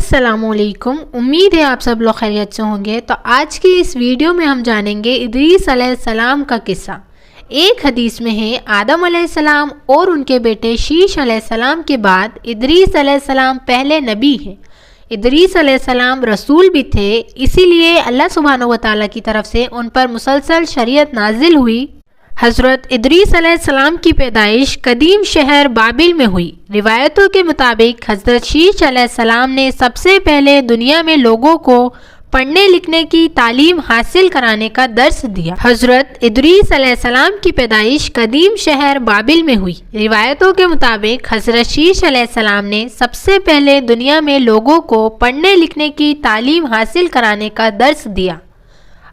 अस्सलाम वालेकुम। उम्मीद है आप सब लोग खैरियत से होंगे। तो आज की इस वीडियो में हम जानेंगे इदरीस अलैहिस्सलाम का किस्सा। एक हदीस में है आदम अलैहिस्सलाम और उनके बेटे शीश अलैहिस्सलाम के बाद इदरीस अलैहिस्सलाम पहले नबी हैं। इदरीस अलैहिस्सलाम रसूल भी थे, इसीलिए अल्लाह सुब्हानहू व तआला की तरफ से उन पर मुसलसल शरीयत नाजिल हुई। हज़रत इदरीस अलैहिस्सलाम की पैदाइश कदीम शहर बाबिल में हुई। रिवायतों के मुताबिक हज़रत शीश अलैहिस्सलाम ने सबसे पहले दुनिया में लोगों को पढ़ने लिखने की तालीम हासिल कराने का दर्स दिया। हज़रत इदरीस अलैहिस्सलाम की पैदाइश कदीम शहर बाबिल में हुई। रिवायतों के मुताबिक हज़रत शीश अलैहिस्सलाम ने सबसे पहले दुनिया में लोगों को पढ़ने लिखने की तालीम हासिल कराने का दर्स दिया।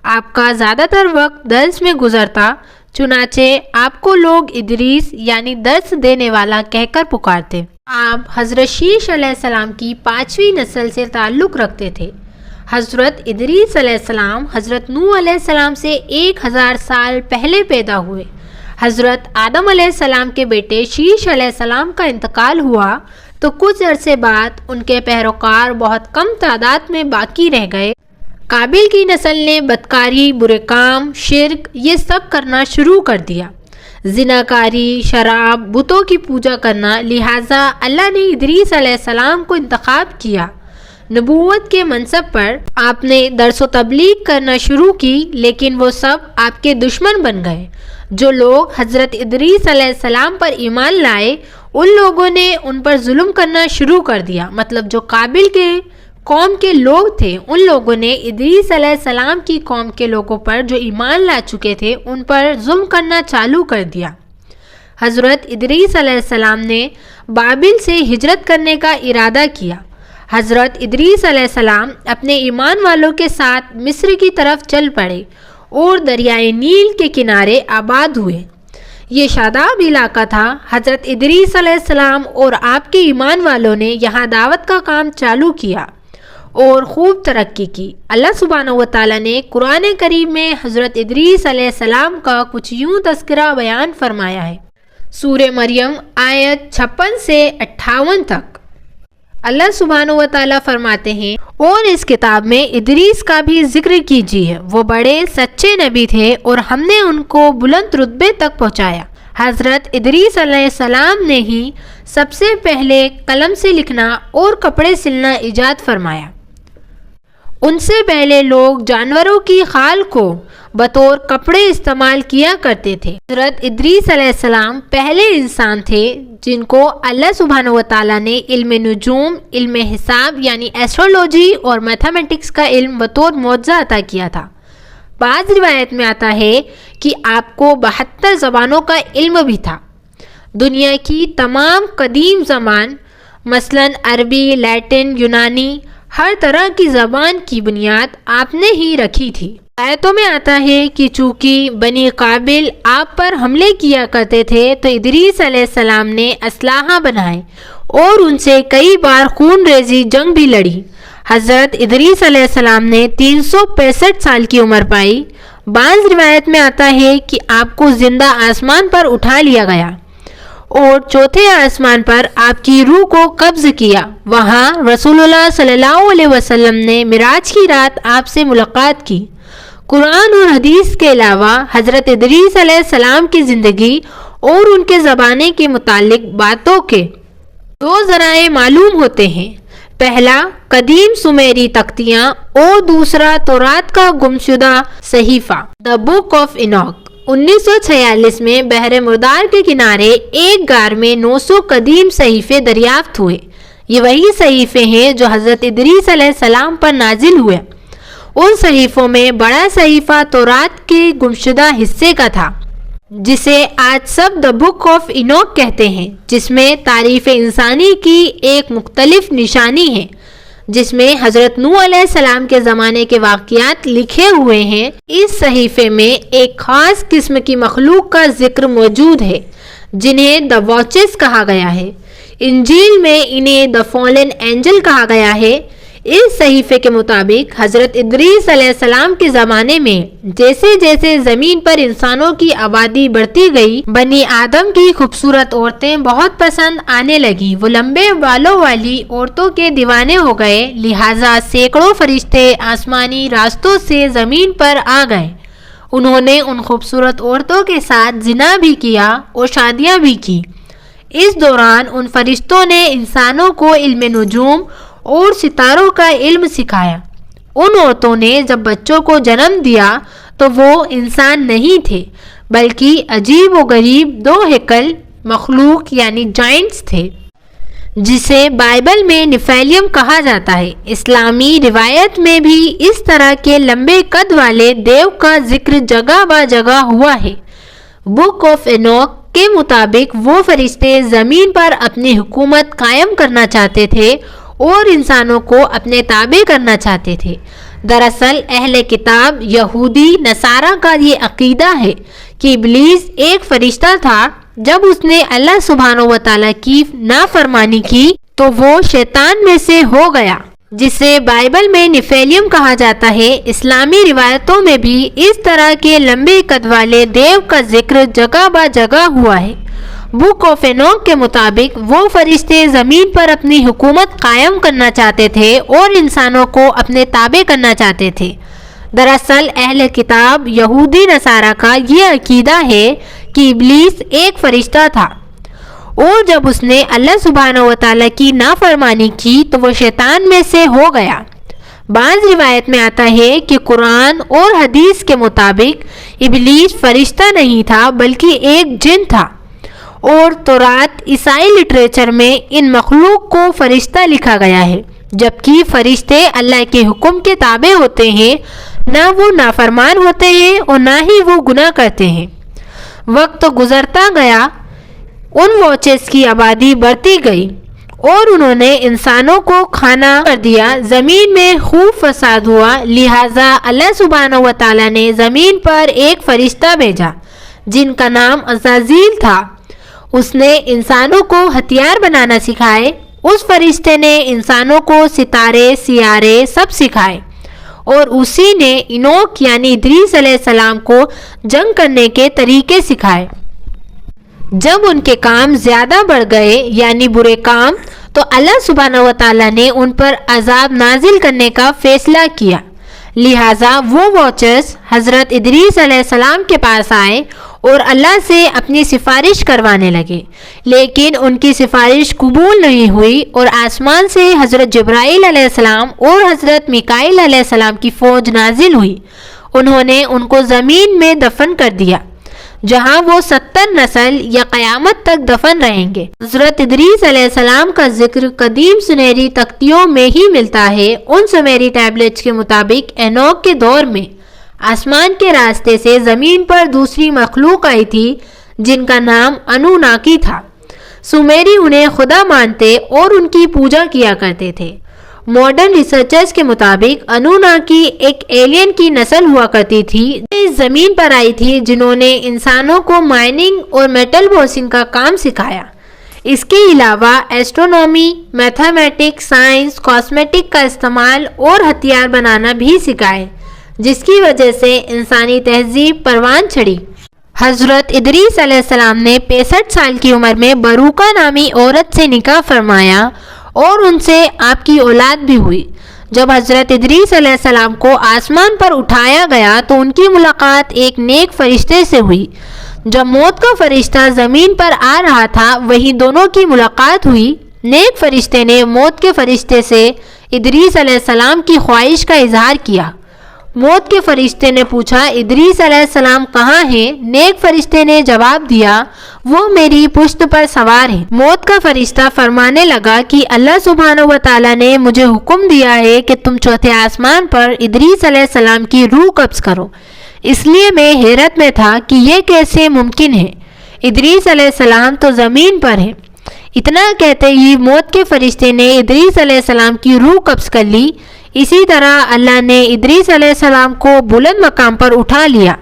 आपका ज़्यादातर वक्त दर्स में गुजरता, चुनाचे आपको लोग इदरीस यानी दर्स देने वाला कहकर पुकारते। आप हज़रत शीश अलैहिस्सलाम की 5वीं नस्ल से ताल्लुक़ रखते थे। हज़रत इदरीस अलैहिस्सलाम हज़रत नूह अलैहिस्सलाम से 1000 साल पहले पैदा हुए। हज़रत आदम अलैहिस्सलाम के बेटे शीश अलैहिस्सलाम का इंतकाल हुआ तो कुछ अरसे बाद उनके पैरोकार बहुत कम तादाद में बाकी रह गए। काबिल की नस्ल ने बदकारी, बुरे काम, शिर्क ये सब करना शुरू कर दिया, जिनाकारी, शराब, बुतों की पूजा करना। लिहाजा अल्लाह ने इदरीस अलैहिस्सलाम को इंतखाब किया। नबूवत के मनसब पर आपने दर्स व तबलीग करना शुरू की, लेकिन वो सब आपके दुश्मन बन गए। जो लोग हज़रत इदरीस अलैहिस्सलाम पर ईमान लाए उन लोगों ने उन पर जुल्म करना शुरू कर दिया। मतलब जो काबिल के कौम के लोग थे उन लोगों ने इदरीस अलैहिस्सलाम की कौम के लोगों पर जो ईमान ला चुके थे उन पर जुल्म करना चालू कर दिया। हज़रत इदरीस अलैहिस्सलाम ने बाबिल से हिजरत करने का इरादा किया। हज़रत इदरीस अलैहिस्सलाम अपने ईमान वालों के साथ मिस्र की तरफ चल पड़े और दरियाए नील के किनारे आबाद हुए। ये शादाब इलाका था। हज़रत इदरीस अलैहिस्सलाम और आपके ईमान वालों ने यहाँ दावत का काम चालू किया और खूब तरक्की की। अल्लाह सुब्हानहू व तआला ने कुरान करीम में हज़रत इदरीस अलैहिस्सलाम का कुछ यूँ तज़किरा बयान फरमाया है। सूरह मरियम आयत 56 से 58 तक अल्लाह सुब्हानहू व तआला फरमाते हैं, और इस किताब में इदरीस का भी जिक्र कीजिए, वो बड़े सच्चे नबी थे और हमने उनको बुलंद रुतबे तक पहुँचाया। हज़रत इदरीस अलैहिस्सलाम ने ही सबसे पहले कलम से लिखना और कपड़े सिलना ईजाद फरमाया। उनसे पहले लोग जानवरों की खाल को बतौर कपड़े इस्तेमाल किया करते थे। हज़रत इदरीस अलैहिस्सलाम पहले इंसान थे जिनको अल्लाह सुब्हानहू व तआला ने इल्म नुजूम, इल्म हिसाब यानी एस्ट्रोलॉजी और मैथमेटिक्स का इल्म बतौर मौजज़ा अता किया था। बाज़ रिवायत में आता है कि आपको 72 ज़बानों का इल्म भी था। दुनिया की तमाम कदीम ज़बान मसलन अरबी, लैटिन, यूनानी, हर तरह की ज़बान की बुनियाद आपने ही रखी थी। आयतों में आता है कि चूँकि बनी काबिल आप पर हमले किया करते थे तो इदरीस अलैहिस्सलाम ने असलाहा बनाए और उनसे कई बार खून रेजी जंग भी लड़ी। हज़रत इदरीस अलैहिस्सलाम ने 365 साल की उम्र पाई। बाज़ रिवायत में आता है कि आपको जिंदा आसमान पर उठा लिया गया और चौथे आसमान पर आपकी रूह को कब्ज़ किया। वहाँ रसूलुल्लाह सल्लल्लाहु अलैहि वसल्लम ने मिराज की रात आपसे मुलाकात की। कुरान और हदीस के अलावा हज़रत इदरीस अलैहिस्सलाम की ज़िंदगी और उनके ज़माने के मुतालिक बातों के 2 ज़राए मालूम होते हैं। पहला कदीम सुमेरी तख्तियाँ और दूसरा तौरात का गुमशुदा सहीफ़ा द बुक ऑफ इनॉक। 1946 में बहरे मुर्दार के किनारे एक गार में 900 कदीम सहीफ़े दरियाफ्त हुए। ये वही सहीफ़े हैं जो हज़रत इदरीस अलैहिस्सलाम पर नाजिल हुए। उन सहीफ़ों में बड़ा सहीफ़ा तौरात के गुमशुदा हिस्से का था, जिसे आज सब द बुक ऑफ इनॉक कहते हैं, जिसमें तारीफ़ इंसानी की एक मुख्तलिफ निशानी है, जिसमें हज़रत नूह अलैहिस्सलाम के ज़माने के वाक़ियात लिखे हुए हैं। इस सहीफ़े में एक ख़ास किस्म की मखलूक का जिक्र मौजूद है जिन्हें द वॉचेस कहा गया है। इंजील में इन्हें द फॉलन एंजल कहा गया है। اس صحیفے کے مطابق حضرت ادریس علیہ السلام کے زمانے میں جیسے جیسے زمین پر انسانوں کی آبادی بڑھتی گئی، بنی آدم کی خوبصورت عورتیں بہت پسند آنے لگی۔ وہ لمبے بالوں والی عورتوں کے دیوانے ہو گئے، لہٰذا سینکڑوں فرشتے آسمانی راستوں سے زمین پر آ گئے۔ انہوں نے ان خوبصورت عورتوں کے ساتھ زنا بھی کیا اور شادیاں بھی کی۔ اس دوران ان فرشتوں نے انسانوں کو علم نجوم اور ستاروں کا علم سکھایا۔ ان عورتوں نے جب بچوں کو جنم دیا تو وہ انسان نہیں تھے بلکہ عجیب و غریب دو ہیکل مخلوق یعنی جائنٹس تھے، جسے بائبل میں نیفیلیم کہا جاتا ہے۔ اسلامی روایت میں بھی اس طرح کے لمبے قد والے دیو کا ذکر جگہ با جگہ ہوا ہے۔ بک آف اینوک کے مطابق وہ فرشتے زمین پر اپنی حکومت قائم کرنا چاہتے تھے اور انسانوں کو اپنے تابع کرنا چاہتے تھے۔ دراصل اہل کتاب یہودی نصارہ کا یہ عقیدہ ہے کہ ابلیس ایک فرشتہ تھا۔ جب اس نے اللہ سبحانہ و تعالیٰ کی نافرمانی کی تو وہ شیطان میں سے ہو گیا، جسے بائبل میں نیفیلیم کہا جاتا ہے۔ اسلامی روایتوں میں بھی اس طرح کے لمبے قد والے دیو کا ذکر جگہ با جگہ ہوا ہے۔ بک آف اینوک کے مطابق وہ فرشتے زمین پر اپنی حکومت قائم کرنا چاہتے تھے اور انسانوں کو اپنے تابع کرنا چاہتے تھے۔ دراصل اہل کتاب یہودی نصارہ کا یہ عقیدہ ہے کہ ابلیس ایک فرشتہ تھا اور جب اس نے اللہ سبحانہ و تعالیٰ کی نافرمانی کی تو وہ شیطان میں سے ہو گیا۔ بعض روایت میں آتا ہے کہ قرآن اور حدیث کے مطابق ابلیس فرشتہ نہیں تھا بلکہ ایک جن تھا، اور تورات عیسائی لٹریچر میں ان مخلوق کو فرشتہ لکھا گیا ہے، جبکہ فرشتے اللہ کے حکم کے تابع ہوتے ہیں، نہ وہ نافرمان ہوتے ہیں اور نہ ہی وہ گناہ کرتے ہیں۔ وقت گزرتا گیا، ان واچز کی آبادی بڑھتی گئی اور انہوں نے انسانوں کو کھانا کر دیا۔ زمین میں خوب فساد ہوا، لہٰذا اللہ سبحانہ و تعالیٰ نے زمین پر ایک فرشتہ بھیجا جن کا نام عزازیل تھا۔ اس نے انسانوں کو ہتھیار بنانا سکھائے۔ اس فرشتے نے انسانوں کو ستارے سیارے سب سکھائے اور اسی نے اینوک یعنی ادریس علیہ السلام کو جنگ کرنے کے طریقے سکھائے۔ جب ان کے کام زیادہ بڑھ گئے یعنی برے کام، تو اللہ سبحانہ و تعالیٰ نے ان پر عذاب نازل کرنے کا فیصلہ کیا۔ لہٰذا وہ واچرز حضرت ادریس علیہ السلام کے پاس آئے اور اللہ سے اپنی سفارش کروانے لگے، لیکن ان کی سفارش قبول نہیں ہوئی اور آسمان سے حضرت جبرائیل علیہ السلام اور حضرت میکائیل علیہ السلام کی فوج نازل ہوئی۔ انہوں نے ان کو زمین میں دفن کر دیا، جہاں وہ 70 نسل یا قیامت تک دفن رہیں گے۔ حضرت ادریس علیہ السلام کا ذکر قدیم سنہری تختیوں میں ہی ملتا ہے۔ ان سومیری ٹیبلٹس کے مطابق اینوک کے دور میں آسمان کے راستے سے زمین پر دوسری مخلوق آئی تھی جن کا نام انوناکی تھا۔ سومیری انہیں خدا مانتے اور ان کی پوجا کیا کرتے تھے۔ ماڈرن ریسرچرز کے مطابق انوناکی ایک ایلین کی نسل ہوا کرتی تھی جو اس زمین پر آئی تھی، جنہوں نے انسانوں کو مائننگ اور میٹل بوسنگ کا کام سکھایا۔ اس کے علاوہ ایسٹرونومی، میتھمیٹکس، سائنس، کاسمیٹک کا استعمال اور ہتھیار بنانا بھی سکھائے، جس کی وجہ سے انسانی تہذیب پروان چڑھی۔ حضرت ادریس علیہ السلام نے 65 سال کی عمر میں بروکا نامی عورت سے نکاح فرمایا اور ان سے آپ کی اولاد بھی ہوئی۔ جب حضرت ادریس علیہ السلام کو آسمان پر اٹھایا گیا تو ان کی ملاقات ایک نیک فرشتے سے ہوئی۔ جب موت کا فرشتہ زمین پر آ رہا تھا وہیں دونوں کی ملاقات ہوئی۔ نیک فرشتے نے موت کے فرشتے سے ادریس علیہ السلام کی خواہش کا اظہار کیا۔ موت کے فرشتے نے پوچھا، ادریس علیہ السلام کہاں ہیں؟ نیک فرشتے نے جواب دیا، وہ میری پشت پر سوار ہے۔ موت کا فرشتہ فرمانے لگا کہ اللہ سبحانہ و تعالیٰ نے مجھے حکم دیا ہے کہ تم چوتھے آسمان پر ادریس علیہ السلام کی روح قبض کرو۔ اس لیے میں حیرت میں تھا کہ یہ کیسے ممکن ہے، ادریس علیہ السلام تو زمین پر ہے۔ اتنا کہتے ہی موت کے فرشتے نے ادریس علیہ السلام کی روح قبض کر لی۔ اسی طرح اللہ نے ادریس علیہ السلام کو بلند مقام پر اٹھا لیا۔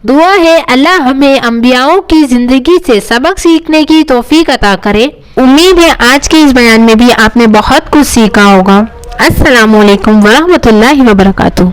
دعا ہے اللہ ہمیں انبیاؤں کی زندگی سے سبق سیکھنے کی توفیق عطا کرے۔ امید ہے آج کے اس بیان میں بھی آپ نے بہت کچھ سیکھا ہوگا۔ السلام علیکم ورحمۃ اللہ وبرکاتہ.